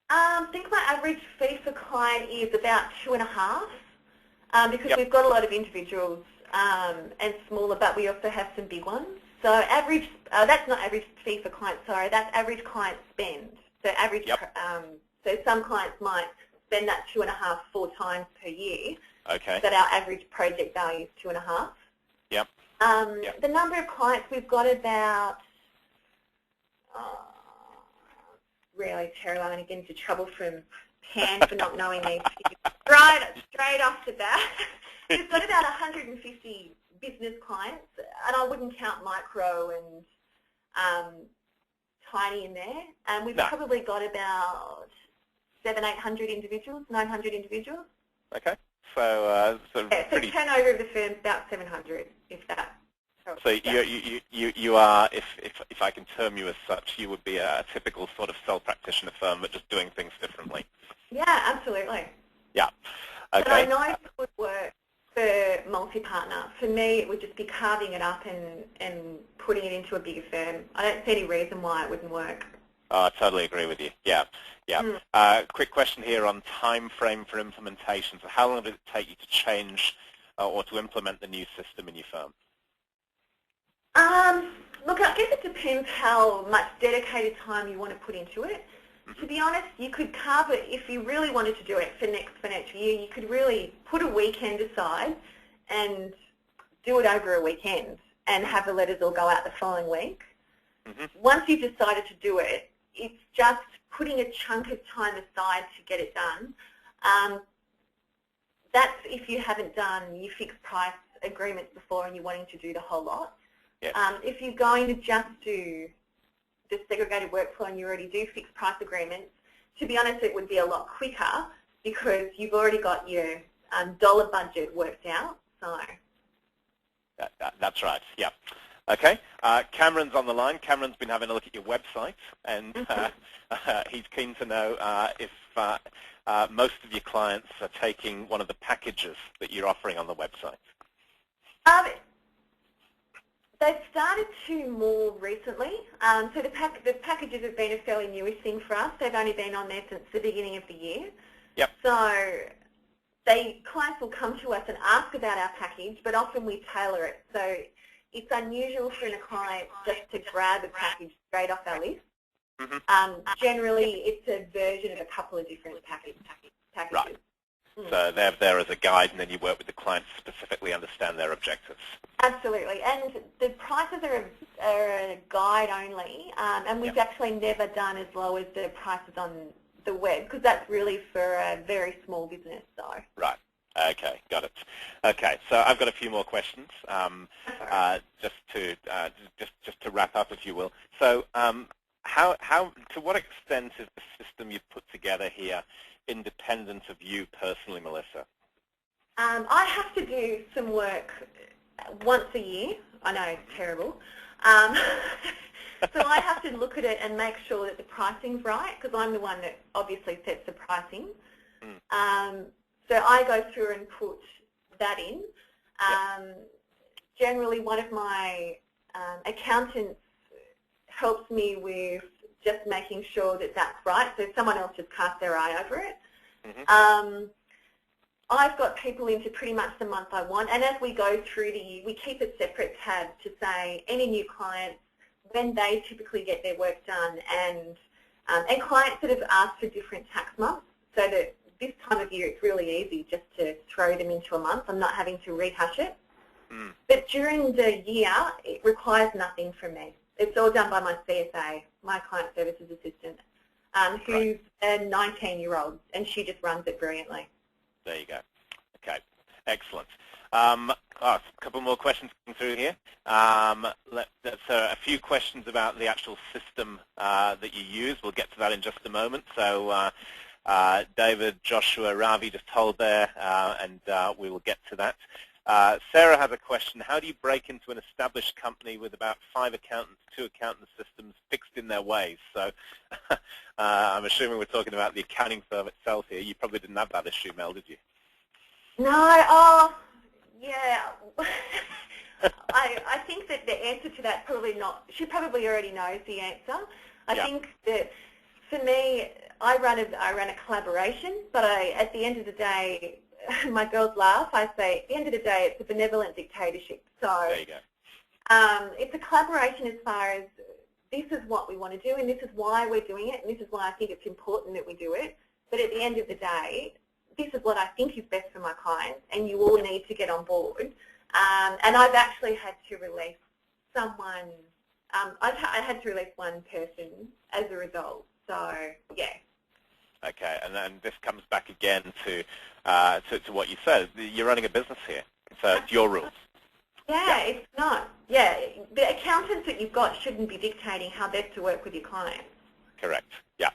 I think my average fee for client is about 2.5, because Yep. we've got a lot of individuals and smaller, but we also have some big ones. So average, that's not average fee for client, sorry, that's average client spend. So average, Yep. So some clients might spend that 2.5 4 times per year. Okay. But our average project value is 2.5. Yep. The number of clients we've got about, really terrible, I'm going to get into trouble from Pan for not knowing these figures. Straight off the bat, we've got about 150 business clients, and I wouldn't count micro and tiny in there. And we've probably got about 700-800 individuals, 900 individuals. Okay. So, So pretty. turnover of the firm is about 700, if that helps. So you are, if I can term you as such, you would be a typical sort of sole practitioner firm, but just doing things differently. Yeah, absolutely. Yeah. Okay. But I know it would work for multi-partner. For me, it would just be carving it up and putting it into a bigger firm. I don't see any reason why it wouldn't work. I totally agree with you. Yeah, yeah. Quick question here on time frame for implementation. So how long did it take you to change or to implement the new system in your firm? Look, I guess it depends how much dedicated time you want to put into it. To be honest, you could carve it, if you really wanted to do it for next financial year, you could really put a weekend aside and do it over a weekend and have the letters all go out the following week. Once you've decided to do it, it's just putting a chunk of time aside to get it done. That's if you haven't done your fixed price agreements before and you're wanting to do the whole lot. Yes. If you're going to just do the segregated workflow and you already do fixed price agreements, to be honest, it would be a lot quicker because you've already got your dollar budget worked out. So that's right. Yeah. Okay. Cameron's on the line. Cameron's been having a look at your website, and he's keen to know if most of your clients are taking one of the packages that you're offering on the website. They've started to more recently. So the packages have been a fairly newish thing for us. They've only been on there since the beginning of the year. Yep. So clients will come to us and ask about our package, but often we tailor it. So it's unusual for a client just to grab a package straight off our list. Generally, it's a version of a couple of different packages. Right. So they're there as a guide, and then you work with the client to specifically understand their objectives. Absolutely, and the prices are a guide only, and we've actually never done as low as the prices on the web because that's really for a very small business. So. Right. Okay, got it. Okay, so I've got a few more questions, just to wrap up, if you will. So, to what extent is the system you've put together here independent of you personally, Melissa? I have to do some work once a year. I know, it's terrible. So I have to look at it and make sure that the pricing's right because I'm the one that obviously sets the pricing. So I go through and put that in. Generally, one of my accountants helps me with just making sure that that's right, so someone else just casts their eye over it. I've got people into pretty much the month I want, and as we go through the year, we keep a separate tab to say any new clients, when they typically get their work done, and clients that have asked for different tax months, so that this time of year it's really easy just to throw them into a month. I'm not having to rehash it. But during the year, it requires nothing from me. It's all done by my CSA, my client services assistant, who's a 19-year-old, and she just runs it brilliantly. There you go. Okay, excellent. A couple more questions coming through here. A few questions about the actual system that you use. We'll get to that in just a moment. So David, Joshua, Ravi just told there, and we will get to that. Sarah has a question. How do you break into an established company with about 5 accountants, 2 accountant systems fixed in their ways? So I'm assuming we're talking about the accounting firm itself here. You probably didn't have that issue, Mel, did you? No, oh, yeah. I think that the answer to that probably not, she probably already knows the answer. I Yeah. think that for me, I run a collaboration, but at the end of the day, my girls laugh, I say at the end of the day it's a benevolent dictatorship. So There you go. it's a collaboration as far as this is what we want to do and this is why we're doing it and this is why I think it's important that we do it. But at the end of the day, this is what I think is best for my clients and you all need to get on board. And I've actually had to release someone, I had to release one person as a result. So, yeah. Okay, and then this comes back again to what you said. You're running a business here, so it's your rules. Yeah, it's not. Yeah, the accountants that you've got shouldn't be dictating how best to work with your clients. Correct. Yeah.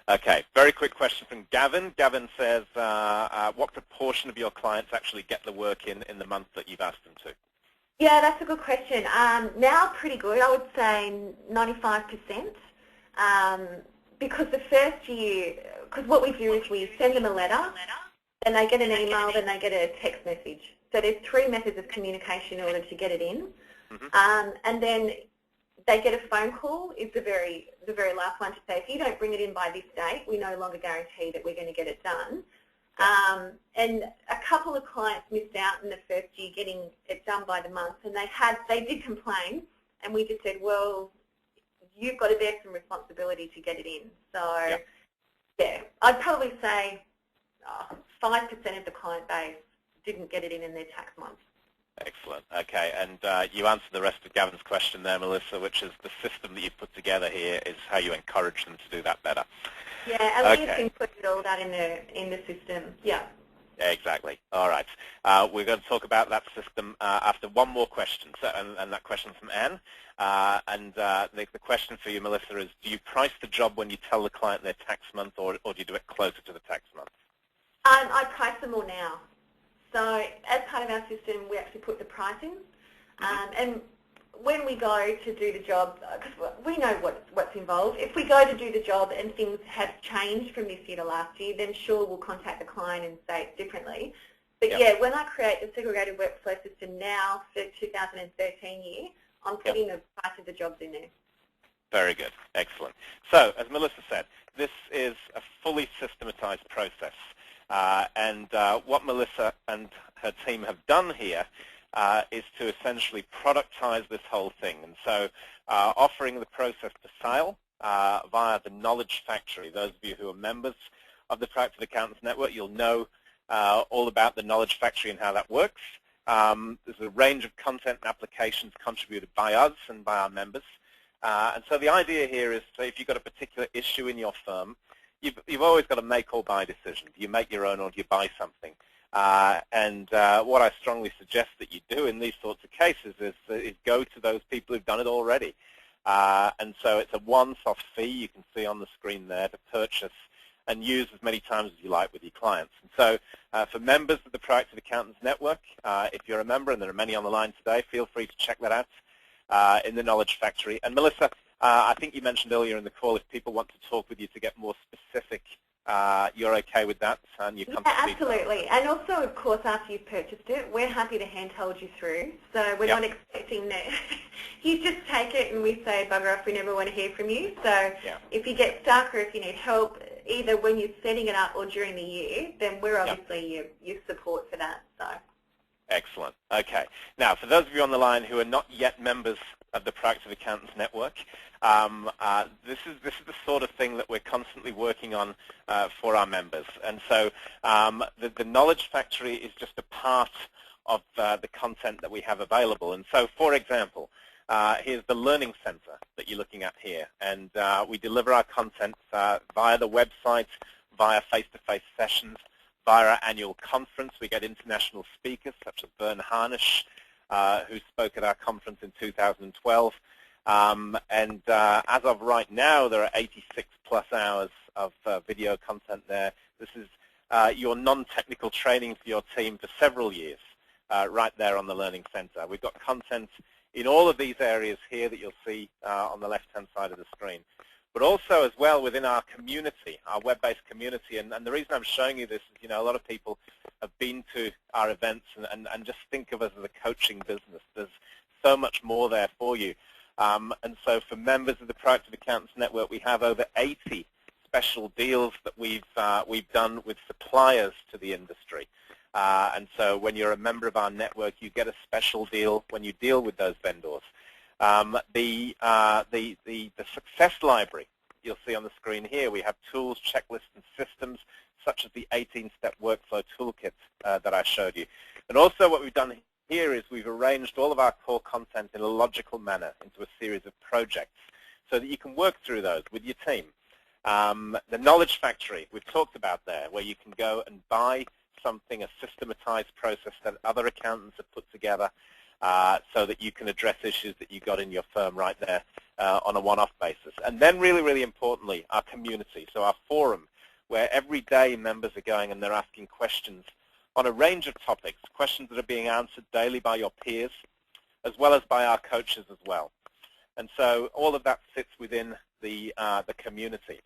Okay, very quick question from Gavin. Gavin says, what proportion of your clients actually get the work in the month that you've asked them to? Yeah, that's a good question. Now pretty good. I would say 95%. Because the first year, because what we do is we send them a letter, then they get an email, then they get a text message. So there's 3 methods of communication in order to get it in. Mm-hmm. And then they get a phone call is the very last one to say, if you don't bring it in by this date, we no longer guarantee that we're going to get it done. And a couple of clients missed out in the first year getting it done by the month, and they did complain, and we just said, well, you've got to bear some responsibility to get it in. So, yeah, I'd probably say 5% of the client base didn't get it in their tax month. Excellent. Okay, and you answered the rest of Gavin's question there, Melissa, which is the system that you've put together here is how you encourage them to do that better. Yeah, and we've included all that in the system. Yeah. Exactly. All right. We're going to talk about that system after one more question, and that question's from Anne. The question for you, Melissa, is do you price the job when you tell the client their tax month, or do you do it closer to the tax month? I price them all now. So as part of our system, we actually put the pricing. And when we go to do the job, because we know what's involved, if we go to do the job and things have changed from this year to last year, then sure, we'll contact the client and say it differently. But yeah, when I create the segregated workflow system now for 2013 year, I'm putting the price of the jobs in there. Very good. Excellent. So, as Melissa said, this is a fully systematized process. What Melissa and her team have done here is to essentially productize this whole thing. And so offering the process to sale via the Knowledge Factory. Those of you who are members of the Proactive Accountants Network, you'll know all about the Knowledge Factory and how that works. There's a range of content and applications contributed by us and by our members. And so the idea here is that if you've got a particular issue in your firm, you've always got a make or buy decision. Do you make your own or do you buy something? What I strongly suggest that you do in these sorts of cases is go to those people who've done it already. And so it's a one-off fee you can see on the screen there to purchase and use as many times as you like with your clients. And so for members of the Proactive Accountants Network, if you're a member, and there are many on the line today, feel free to check that out in the Knowledge Factory. And Melissa, I think you mentioned earlier in the call if people want to talk with you to get more specific, you're okay with that? And you yeah, absolutely. And also, of course, after you've purchased it, we're happy to hand-hold you through. So we're not expecting that you just take it and we say, bugger off, we never want to hear from you. So if you get stuck or if you need help, either when you're setting it up or during the year, then we're obviously your support for that. So. Excellent. Okay. Now, for those of you on the line who are not yet members of the Proactive Accountants Network, this is the sort of thing that we're constantly working on for our members. And so the Knowledge Factory is just a part of the content that we have available. And so, for example, here's the Learning Center that you're looking at here. And we deliver our content via the website, via face-to-face sessions, via our annual conference. We get international speakers such as Vern Harnish, who spoke at our conference in 2012. As of right now, there are 86 plus hours of video content there. This is your non-technical training for your team for several years right there on the Learning Center. We've got content in all of these areas here that you'll see on the left-hand side of the screen. but also as well within our community, our web-based community. And the reason I'm showing you this is, a lot of people have been to our events and just think of us as a coaching business. There's so much more there for you. And so for members of the Proactive Accountants Network, we have over 80 special deals that we've done with suppliers to the industry. And so when you're a member of our network, you get a special deal when you deal with those vendors. The success library you'll see on the screen here, we have tools, checklists, and systems such as the 18-step workflow toolkit that I showed you. And also what we've done here is we've arranged all of our core content in a logical manner into a series of projects so that you can work through those with your team. The Knowledge Factory we've talked about there, where you can go and buy something, a systematized process that other accountants have put together so that you can address issues that you got in your firm right there on a one-off basis. And then really, really importantly, our community, so our forum, where every day members are going and they're asking questions on a range of topics, questions that are being answered daily by your peers, as well as by our coaches as well. And so all of that sits within the community.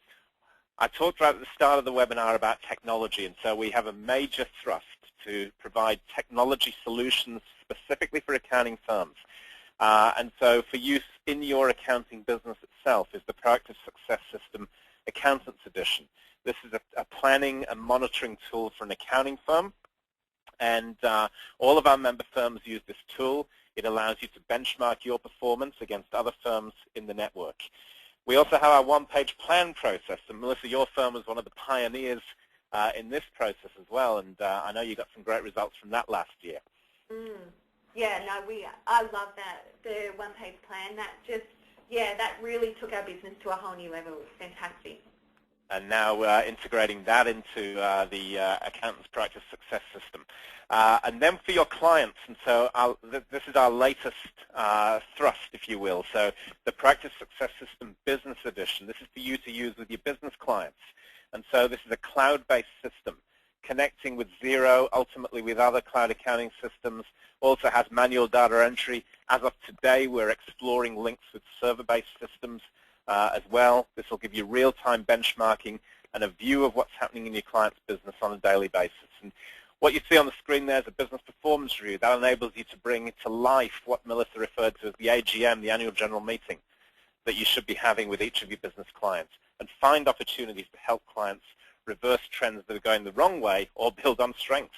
I talked right at the start of the webinar about technology, and so we have a major thrust to provide technology solutions specifically for accounting firms. And so for use in your accounting business itself is the Proactive Success System Accountants Edition. This is a planning and monitoring tool for an accounting firm, and all of our member firms use this tool. It allows you to benchmark your performance against other firms in the network. We also have our one-page plan process, and Melissa, your firm was one of the pioneers in this process as well, and I know you got some great results from that last year. Yeah, no, I love that, the one-page plan. That really took our business to a whole new level. It was fantastic. And now integrating that into the Accountants Proactive Success System. And then for your clients, and so this is our latest thrust, if you will. So the Proactive Success System Business Edition, this is for you to use with your business clients. And so this is a cloud-based system connecting with Xero, ultimately with other cloud accounting systems, also has manual data entry. As of today, we're exploring links with server-based systems as well. This will give you real-time benchmarking and a view of what's happening in your client's business on a daily basis. And what you see on the screen there is a business performance review. That enables you to bring to life what Melissa referred to as the AGM, the annual general meeting, that you should be having with each of your business clients, and find opportunities to help clients reverse trends that are going the wrong way or build on strengths.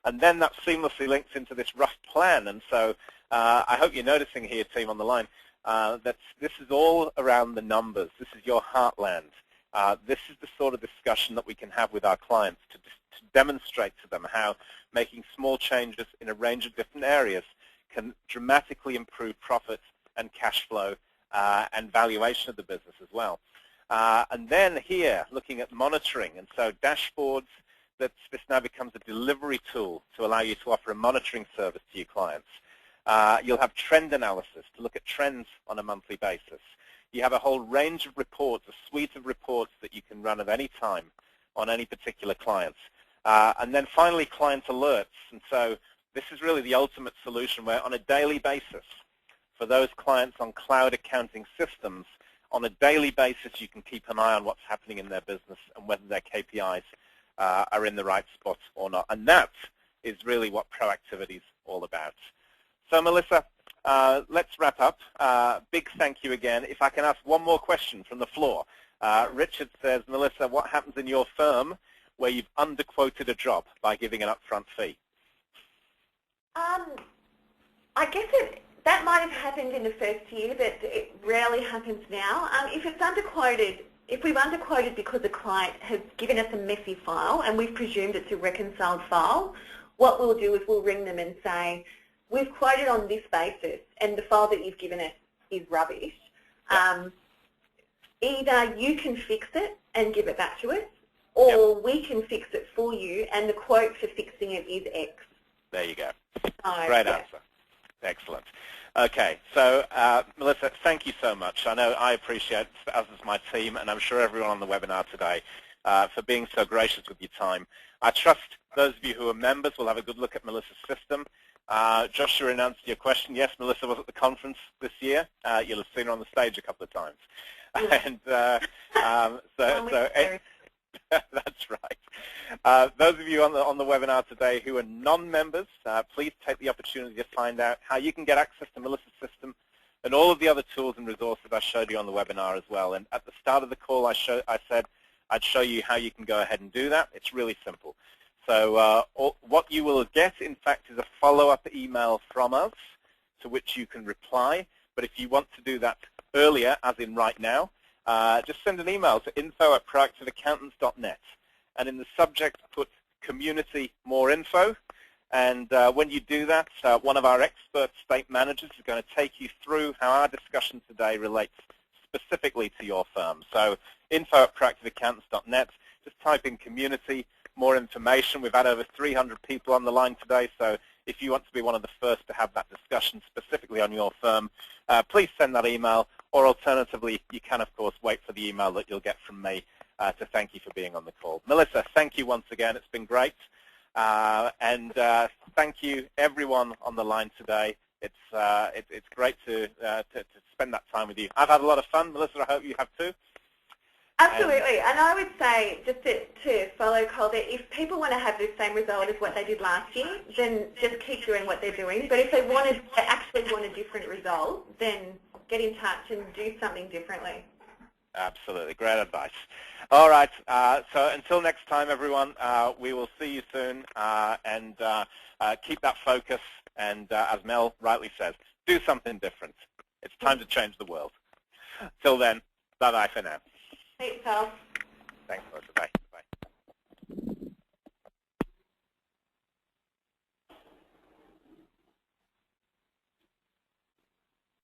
And then that seamlessly links into this rough plan. And so I hope you're noticing here, team on the line, that this is all around the numbers. This is your heartland. This is the sort of discussion that we can have with our clients to demonstrate to them how making small changes in a range of different areas can dramatically improve profit and cash flow and valuation of the business as well. And then here, looking at monitoring, and so dashboards, this now becomes a delivery tool to allow you to offer a monitoring service to your clients. You'll have trend analysis to look at trends on a monthly basis. You have a whole range of reports, a suite of reports that you can run at any time on any particular clients. And then finally, client alerts. And so this is really the ultimate solution where on a daily basis, for those clients on cloud accounting systems, on a daily basis you can keep an eye on what's happening in their business and whether their KPIs are in the right spot or not. And that is really what proactivity is all about. So Melissa, let's wrap up. Big thank you again. If I can ask one more question from the floor. Richard says, Melissa, what happens in your firm where you've underquoted a job by giving an upfront fee? I guess that might have happened in the first year, but it rarely happens now. If it's underquoted, if we've underquoted because the client has given us a messy file and we've presumed it's a reconciled file, what we'll do is we'll ring them and say, we've quoted on this basis and the file that you've given us is rubbish. Either you can fix it and give it back to us, or we can fix it for you and the quote for fixing it is X. There you go. Great answer. Excellent. Okay, so Melissa, thank you so much. I know I appreciate, as does my team, and I'm sure everyone on the webinar today, for being so gracious with your time. I trust those of you who are members will have a good look at Melissa's system. Joshua, in answer to your question, yes, Melissa was at the conference this year. You'll have seen her on the stage a couple of times. And that's right. Those of you on the webinar today who are non-members, please take the opportunity to find out how you can get access to Melissa's system and all of the other tools and resources I showed you on the webinar as well. And at the start of the call, I said I'd show you how you can go ahead and do that. It's really simple. So what you will get, in fact, is a follow-up email from us to which you can reply. But if you want to do that earlier, as in right now, just send an email to info@proactiveaccountants.net. And in the subject, put community more info. And when you do that, one of our expert state managers is going to take you through how our discussion today relates specifically to your firm. So info@proactiveaccountants.net, just type in community, more information. We've had over 300 people on the line today, so if you want to be one of the first to have that discussion specifically on your firm, please send that email, or alternatively, you can, of course, wait for the email that you'll get from me to thank you for being on the call. Melissa, thank you once again. It's been great. And thank you, everyone on the line today. It's great to spend that time with you. I've had a lot of fun. Melissa, I hope you have too. Absolutely, and I would say, just to follow Cole, that if people want to have the same result as what they did last year, then just keep doing what they're doing. But if they actually want a different result, then get in touch and do something differently. Absolutely, great advice. All right, so until next time, everyone, we will see you soon, and keep that focus, and as Mel rightly says, do something different. It's time to change the world. Till then, bye-bye for now. Thanks, Al. Thanks, Melissa. Bye.